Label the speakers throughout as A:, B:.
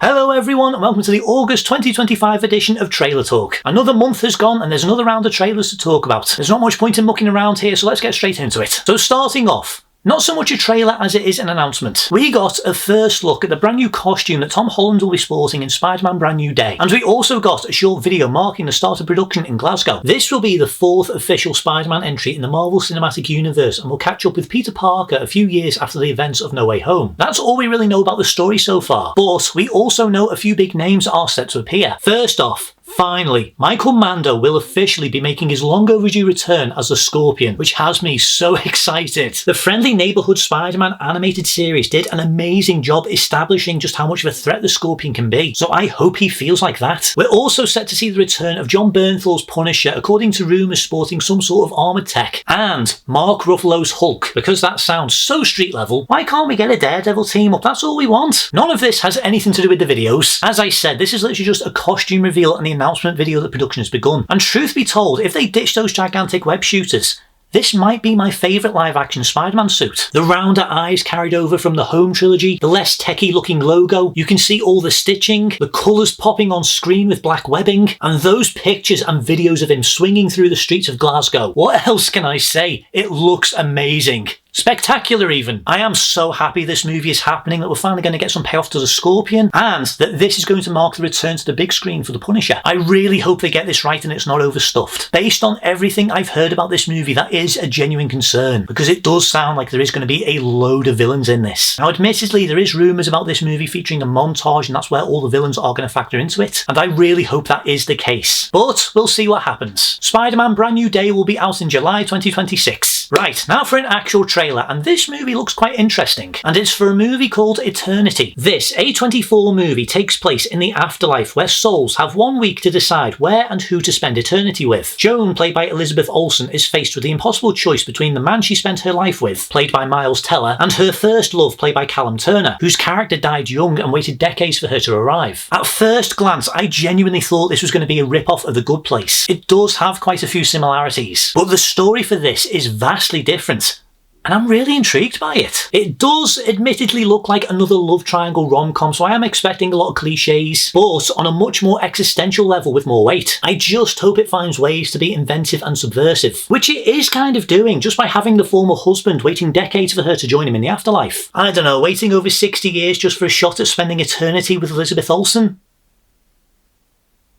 A: Hello everyone and welcome to the August 2025 edition of Trailer Talk. Another month has gone and there's another round of trailers to talk about. There's not much point in mucking around here, so let's get straight into it. So starting off, not so much a trailer as it is an announcement. We got a first look at the brand new costume that Tom Holland will be sporting in Spider-Man Brand New Day. And we also got a short video marking the start of production in Glasgow. This will be the fourth official Spider-Man entry in the Marvel Cinematic Universe and will catch up with Peter Parker a few years after the events of No Way Home. That's all we really know about the story so far, but we also know a few big names are set to appear. First off, finally, Michael Mando will officially be making his long overdue return as the Scorpion, which has me so excited. The Friendly Neighborhood Spider-Man animated series did an amazing job establishing just how much of a threat the Scorpion can be, so I hope he feels like that. We're also set to see the return of John Bernthal's Punisher, according to rumours sporting some sort of armoured tech, and Mark Ruffalo's Hulk, because that sounds so street level. Why can't we get a Daredevil team up? That's all we want. None of this has anything to do with the videos. As I said, this is literally just a costume reveal and the announcement video that production has begun. And truth be told, if they ditch those gigantic web shooters, this might be my favourite live-action Spider-Man suit. The rounder eyes carried over from the Home trilogy, the less techie-looking logo, you can see all the stitching, the colours popping on screen with black webbing, and those pictures and videos of him swinging through the streets of Glasgow. What else can I say? It looks amazing. Spectacular even. I am so happy this movie is happening, that we're finally going to get some payoff to the Scorpion, and that this is going to mark the return to the big screen for the Punisher. I really hope they get this right and it's not overstuffed. Based on everything I've heard about this movie, that is a genuine concern, because it does sound like there is going to be a load of villains in this. Now admittedly, there is rumours about this movie featuring a montage, and that's where all the villains are going to factor into it, and I really hope that is the case. But we'll see what happens. Spider-Man Brand New Day will be out in July 2026. Right, now for an actual trailer, and this movie looks quite interesting, and it's for a movie called Eternity. This A24 movie takes place in the afterlife, where souls have 1 week to decide where and who to spend eternity with. Joan, played by Elizabeth Olsen, is faced with the impossible choice between the man she spent her life with, played by Miles Teller, and her first love, played by Callum Turner, whose character died young and waited decades for her to arrive. At first glance, I genuinely thought this was going to be a rip-off of The Good Place. It does have quite a few similarities, but the story for this is vastly different, and I'm really intrigued by it. It does admittedly look like another love triangle rom-com, so I am expecting a lot of cliches, but on a much more existential level with more weight. I just hope it finds ways to be inventive and subversive, which it is kind of doing just by having the former husband waiting decades for her to join him in the afterlife. I don't know, waiting over 60 years just for a shot at spending eternity with Elizabeth Olsen?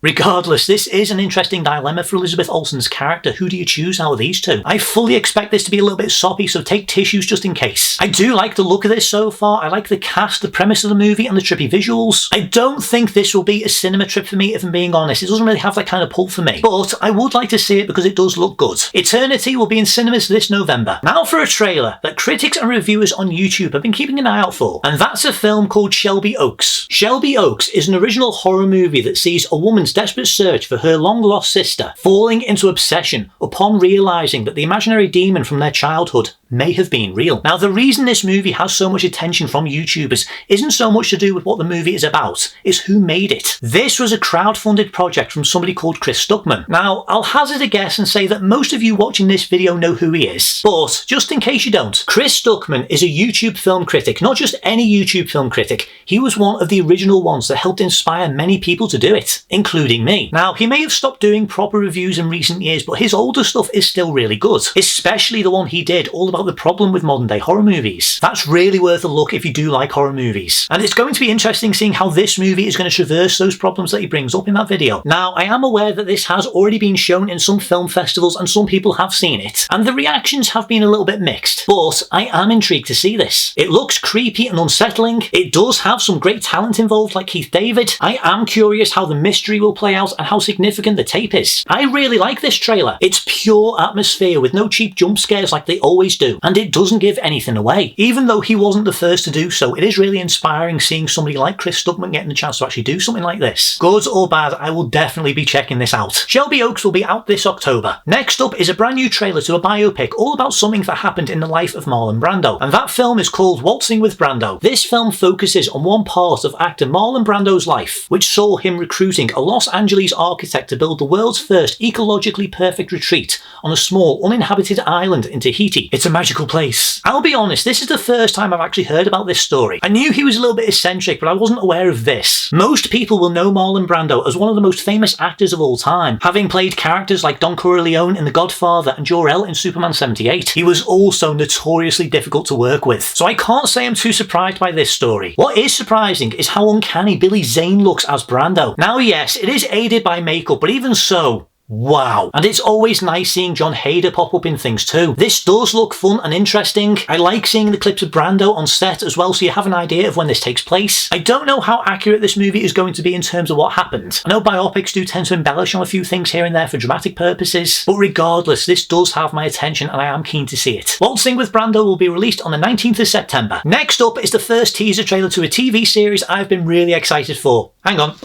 A: Regardless, this is an interesting dilemma for Elizabeth Olsen's character. Who do you choose out of these two? I fully expect this to be a little bit soppy, so take tissues just in case. I do like the look of this so far. I like the cast, the premise of the movie, and the trippy visuals. I don't think this will be a cinema trip for me, if I'm being honest. It doesn't really have that kind of pull for me, but I would like to see it because it does look good. Eternity will be in cinemas this November. Now for a trailer that critics and reviewers on YouTube have been keeping an eye out for, and that's a film called Shelby Oaks. Shelby Oaks is an original horror movie that sees a woman's desperate search for her long-lost sister falling into obsession upon realising that the imaginary demon from their childhood may have been real. Now, the reason this movie has so much attention from YouTubers isn't so much to do with what the movie is about, it's who made it. This was a crowd-funded project from somebody called Chris Stuckman. Now, I'll hazard a guess and say that most of you watching this video know who he is, but just in case you don't, Chris Stuckman is a YouTube film critic, not just any YouTube film critic. He was one of the original ones that helped inspire many people to do it, including me. Now, he may have stopped doing proper reviews in recent years, but his older stuff is still really good, especially the one he did all about the problem with modern day horror movies. That's really worth a look if you do like horror movies. And it's going to be interesting seeing how this movie is going to traverse those problems that he brings up in that video. Now, I am aware that this has already been shown in some film festivals and some people have seen it, and the reactions have been a little bit mixed, but I am intrigued to see this. It looks creepy and unsettling. It does have some great talent involved like Keith David. I am curious how the mystery will play out and how significant the tape is. I really like this trailer. It's pure atmosphere with no cheap jump scares like they always do, and it doesn't give anything away. Even though he wasn't the first to do so, it is really inspiring seeing somebody like Chris Stuckman getting the chance to actually do something like this. Good or bad, I will definitely be checking this out. Shelby Oaks will be out this October. Next up is a brand new trailer to a biopic all about something that happened in the life of Marlon Brando, and that film is called Waltzing with Brando. This film focuses on one part of actor Marlon Brando's life, which saw him recruiting a Los Angeles architect to build the world's first ecologically perfect retreat on a small uninhabited island in Tahiti. It's a magical place. I'll be honest, this is the first time I've actually heard about this story. I knew he was a little bit eccentric, but I wasn't aware of this. Most people will know Marlon Brando as one of the most famous actors of all time, having played characters like Don Corleone in The Godfather and Jor-El in Superman 78. He was also notoriously difficult to work with, so I can't say I'm too surprised by this story. What is surprising is how uncanny Billy Zane looks as Brando. Now yes, it is aided by makeup, but even so, wow. And it's always nice seeing John Hader pop up in things too. This does look fun and interesting. I like seeing the clips of Brando on set as well, so you have an idea of when this takes place. I don't know how accurate this movie is going to be in terms of what happened. I know biopics do tend to embellish on a few things here and there for dramatic purposes, but regardless, this does have my attention and I am keen to see it. Waltzing with Brando will be released on the 19th of September. Next up is the first teaser trailer to a TV series I've been really excited for. Hang on.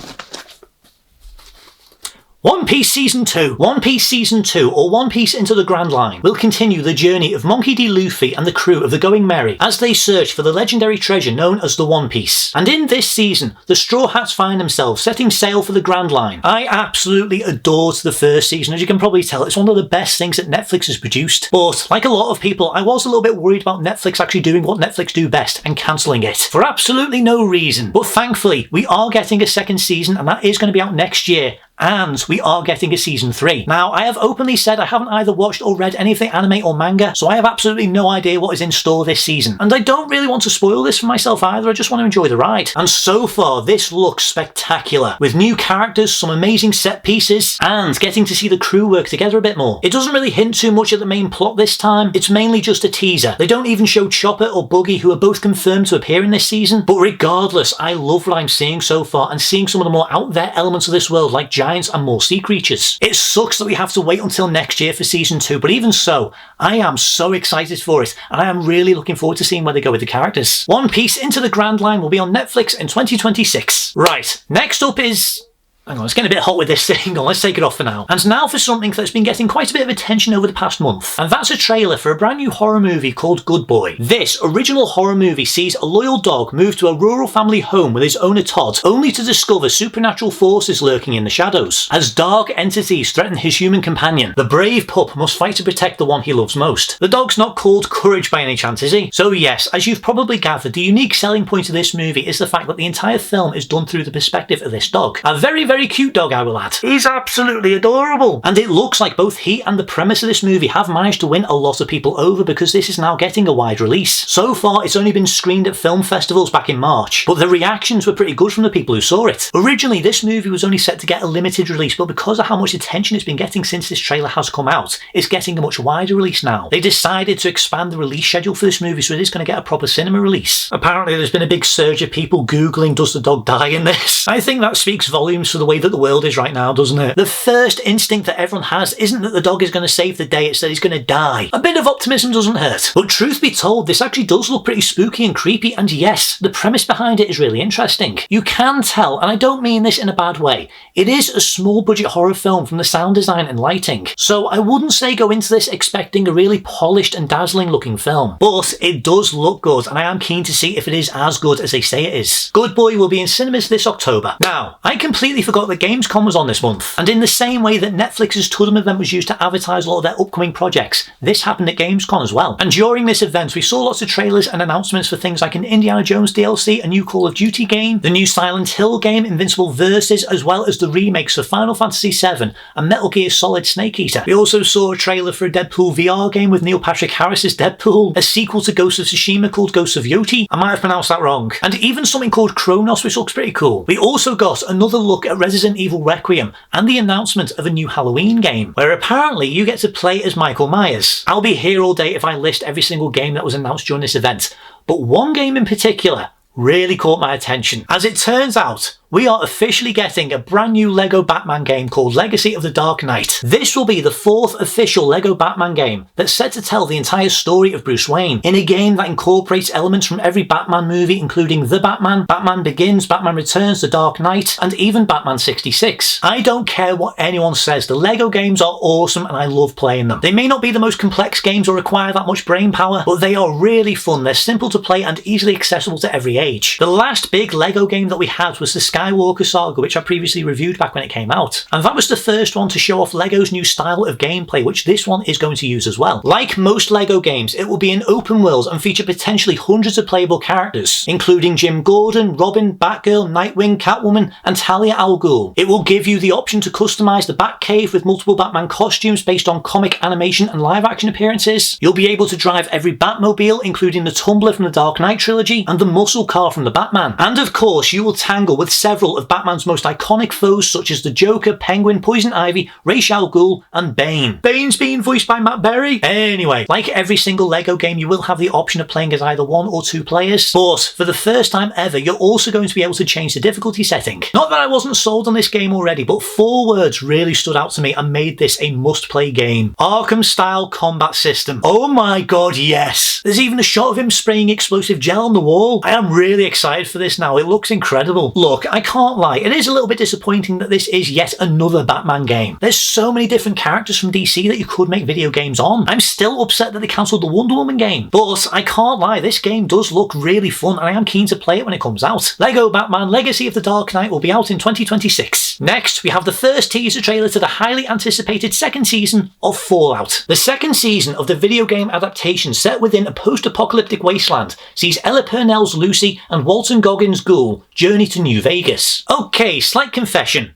A: One Piece Season 2. One Piece Season 2, or One Piece Into the Grand Line, will continue the journey of Monkey D. Luffy and the crew of the Going Merry as they search for the legendary treasure known as the One Piece. And in this season, the Straw Hats find themselves setting sail for the Grand Line. I absolutely adored the first season, as you can probably tell. It's one of the best things that Netflix has produced. But, like a lot of people, I was a little bit worried about Netflix actually doing what Netflix do best and cancelling it. For absolutely no reason. But thankfully, we are getting a second season, and that is going to be out next year. And we are getting a season 3. Now, I have openly said I haven't either watched or read any of the anime or manga, so I have absolutely no idea what is in store this season. And I don't really want to spoil this for myself either, I just want to enjoy the ride. And so far, this looks spectacular, with new characters, some amazing set pieces, and getting to see the crew work together a bit more. It doesn't really hint too much at the main plot this time, it's mainly just a teaser. They don't even show Chopper or Buggy, who are both confirmed to appear in this season, but regardless, I love what I'm seeing so far, and seeing some of the more out there elements of this world, like giants and more sea creatures. It sucks that we have to wait until next year for season 2, but even so, I am so excited for it, and I am really looking forward to seeing where they go with the characters. One Piece Into the Grand Line will be on Netflix in 2026. Right, next up is... Hang on, it's getting a bit hot with this thing. Let's take it off for now. And now for something that's been getting quite a bit of attention over the past month. And that's a trailer for a brand new horror movie called Good Boy. This original horror movie sees a loyal dog move to a rural family home with his owner Todd, only to discover supernatural forces lurking in the shadows. As dark entities threaten his human companion, the brave pup must fight to protect the one he loves most. The dog's not called Courage by any chance, is he? So yes, as you've probably gathered, the unique selling point of this movie is the fact that the entire film is done through the perspective of this dog. A very cute dog, I will add. He's absolutely adorable. And it looks like both he and the premise of this movie have managed to win a lot of people over, because this is now getting a wide release. So far, it's only been screened at film festivals back in March, but the reactions were pretty good from the people who saw it. Originally, this movie was only set to get a limited release, but because of how much attention it's been getting since this trailer has come out, it's getting a much wider release now. They decided to expand the release schedule for this movie, so it is going to get a proper cinema release. Apparently, there's been a big surge of people Googling, does the dog die in this? I think that speaks volumes for the way that the world is right now, doesn't it? The first instinct that everyone has isn't that the dog is going to save the day, it's that he's going to die. A bit of optimism doesn't hurt. But truth be told, this actually does look pretty spooky and creepy, and yes, the premise behind it is really interesting. You can tell, and I don't mean this in a bad way, it is a small budget horror film from the sound design and lighting, so I wouldn't say go into this expecting a really polished and dazzling looking film, but it does look good, and I am keen to see if it is as good as they say it is. Good Boy will be in cinemas this October. Now, I completely forgot that Gamescom was on this month, and in the same way that Netflix's Tudum event was used to advertise a lot of their upcoming projects, this happened at Gamescom as well. And during this event we saw lots of trailers and announcements for things like an Indiana Jones DLC, a new Call of Duty game, the new Silent Hill game Invincible Versus, as well as the remakes of Final Fantasy VII and Metal Gear Solid Snake Eater. We also saw a trailer for a Deadpool VR game with Neil Patrick Harris's Deadpool, a sequel to Ghost of Tsushima called Ghosts of Yoti, I might have pronounced that wrong, and even something called Kronos, which looks pretty cool. We also got another look at Resident Evil Requiem and the announcement of a new Halloween game, where apparently you get to play as Michael Myers. I'll be here all day if I list every single game that was announced during this event, but one game in particular really caught my attention. As it turns out, we are officially getting a brand new LEGO Batman game called Legacy of the Dark Knight. This will be the 4th official LEGO Batman game that's set to tell the entire story of Bruce Wayne, in a game that incorporates elements from every Batman movie, including The Batman, Batman Begins, Batman Returns, The Dark Knight, and even Batman 66. I don't care what anyone says, the LEGO games are awesome and I love playing them. They may not be the most complex games or require that much brain power, but they are really fun, they're simple to play and easily accessible to every age. The last big LEGO game that we had was the Skywalker Saga, which I previously reviewed back when it came out. And that was the first one to show off LEGO's new style of gameplay, which this one is going to use as well. Like most LEGO games, it will be an open world and feature potentially hundreds of playable characters, including Jim Gordon, Robin, Batgirl, Nightwing, Catwoman, and Talia al Ghul. It will give you the option to customize the Batcave with multiple Batman costumes based on comic, animation, and live action appearances. You'll be able to drive every Batmobile, including the Tumbler from the Dark Knight trilogy and the muscle car from the Batman. And of course, you will tangle with several of Batman's most iconic foes, such as the Joker, Penguin, Poison Ivy, Ra's al Ghul, and Bane. Bane's being voiced by Matt Berry. Anyway, like every single LEGO game, you will have the option of playing as either 1 or 2 players, but for the first time ever, you're also going to be able to change the difficulty setting. Not that I wasn't sold on this game already, but 4 words really stood out to me and made this a must-play game. Arkham-style combat system. Oh my god, yes! There's even a shot of him spraying explosive gel on the wall. I am really excited for this now. It looks incredible. Look, I can't lie, it is a little bit disappointing that this is yet another Batman game. There's so many different characters from DC that you could make video games on. I'm still upset that they cancelled the Wonder Woman game, but I can't lie, this game does look really fun and I am keen to play it when it comes out. LEGO Batman Legacy of the Dark Knight will be out in 2026. Next, we have the first teaser trailer to the highly anticipated second season of Fallout. The second season of the video game adaptation set within a post-apocalyptic wasteland sees Ella Purnell's Lucy and Walton Goggins' Ghoul journey to New Vegas. Okay, slight confession.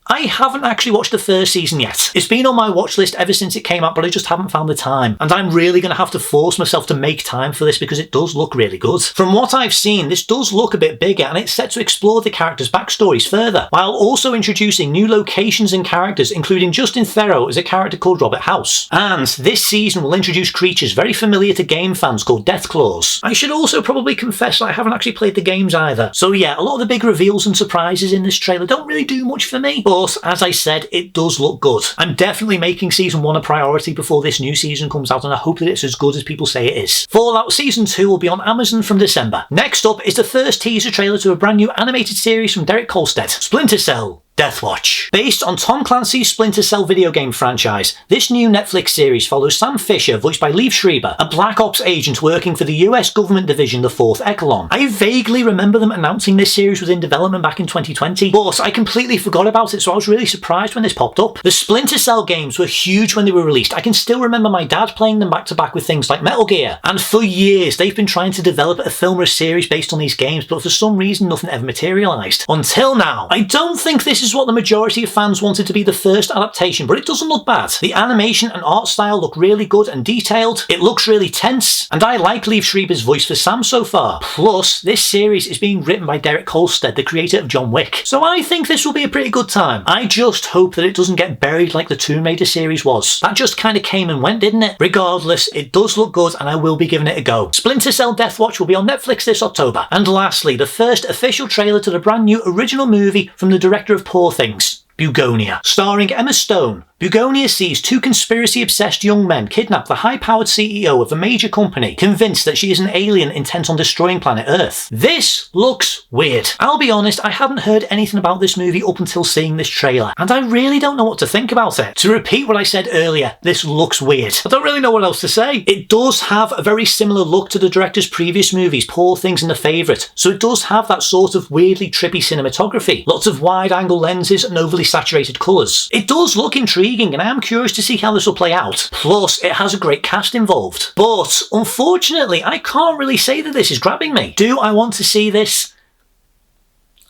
A: I haven't actually watched the first season yet. It's been on my watch list ever since it came out, but I just haven't found the time. And I'm really going to have to force myself to make time for this because it does look really good. From what I've seen, this does look a bit bigger and it's set to explore the characters' backstories further, while also introducing new locations and characters, including Justin Theroux as a character called Robert House. And this season will introduce creatures very familiar to game fans called Deathclaws. I should also probably confess that I haven't actually played the games either. So yeah, a lot of the big reveals and surprises in this trailer don't really do much for me. But as I said, it does look good. I'm definitely making season 1 a priority before this new season comes out, and I hope that it's as good as people say it is. Fallout season 2 will be on Amazon from December. Next up is the first teaser trailer to a brand new animated series from Derek Kolstad, Splinter Cell: Deathwatch. Based on Tom Clancy's Splinter Cell video game franchise, this new Netflix series follows Sam Fisher, voiced by Liev Schreiber, a Black Ops agent working for the US government division, the 4th Echelon. I vaguely remember them announcing this series was in development back in 2020, but I completely forgot about it, so I was really surprised when this popped up. The Splinter Cell games were huge when they were released. I can still remember my dad playing them back to back with things like Metal Gear, and for years they've been trying to develop a film or a series based on these games, but for some reason nothing ever materialised. Until now. I don't think this is what the majority of fans wanted to be the first adaptation, but it doesn't look bad. The animation and art style look really good and detailed, it looks really tense, and I like Liev Schreiber's voice for Sam so far. Plus, this series is being written by Derek Kolstad, the creator of John Wick, so I think this will be a pretty good time. I just hope that it doesn't get buried like the Tomb Raider series was. That just kind of came and went, didn't it? Regardless, it does look good and I will be giving it a go. Splinter Cell Deathwatch will be on Netflix this October. And lastly, the first official trailer to the brand new original movie from the director of Poor Things, Bugonia. Starring Emma Stone, Bugonia sees 2 conspiracy-obsessed young men kidnap the high-powered CEO of a major company, convinced that she is an alien intent on destroying planet Earth. This looks weird. I'll be honest, I hadn't heard anything about this movie up until seeing this trailer, and I really don't know what to think about it. To repeat what I said earlier, this looks weird. I don't really know what else to say. It does have a very similar look to the director's previous movies, Poor Things and The Favourite, so it does have that sort of weirdly trippy cinematography. Lots of wide-angle lenses and overly saturated colours. It does look intriguing, and I am curious to see how this will play out. Plus, it has a great cast involved. But, unfortunately, I can't really say that this is grabbing me. Do I want to see this?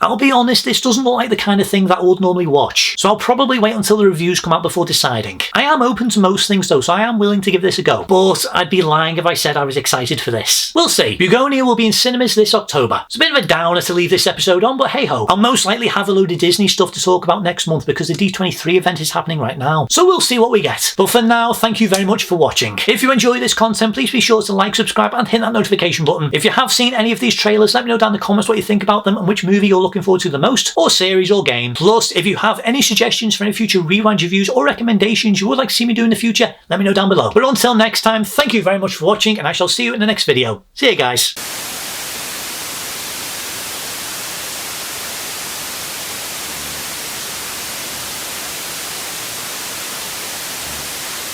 A: I'll be honest, this doesn't look like the kind of thing that I would normally watch, so I'll probably wait until the reviews come out before deciding. I am open to most things though, so I am willing to give this a go, but I'd be lying if I said I was excited for this. We'll see. Bugonia will be in cinemas this October. It's a bit of a downer to leave this episode on, but hey ho. I'll most likely have a load of Disney stuff to talk about next month because the D23 event is happening right now, so we'll see what we get. But for now, thank you very much for watching. If you enjoy this content, please be sure to like, subscribe and hit that notification button. If you have seen any of these trailers, let me know down in the comments what you think about them and which movie you're looking forward to the most, or series or game. Plus, if you have any suggestions for any future Rewind reviews or recommendations you would like to see me do in the future, let me know down below. But until next time, thank you very much for watching and I shall see you in the next video. See you guys.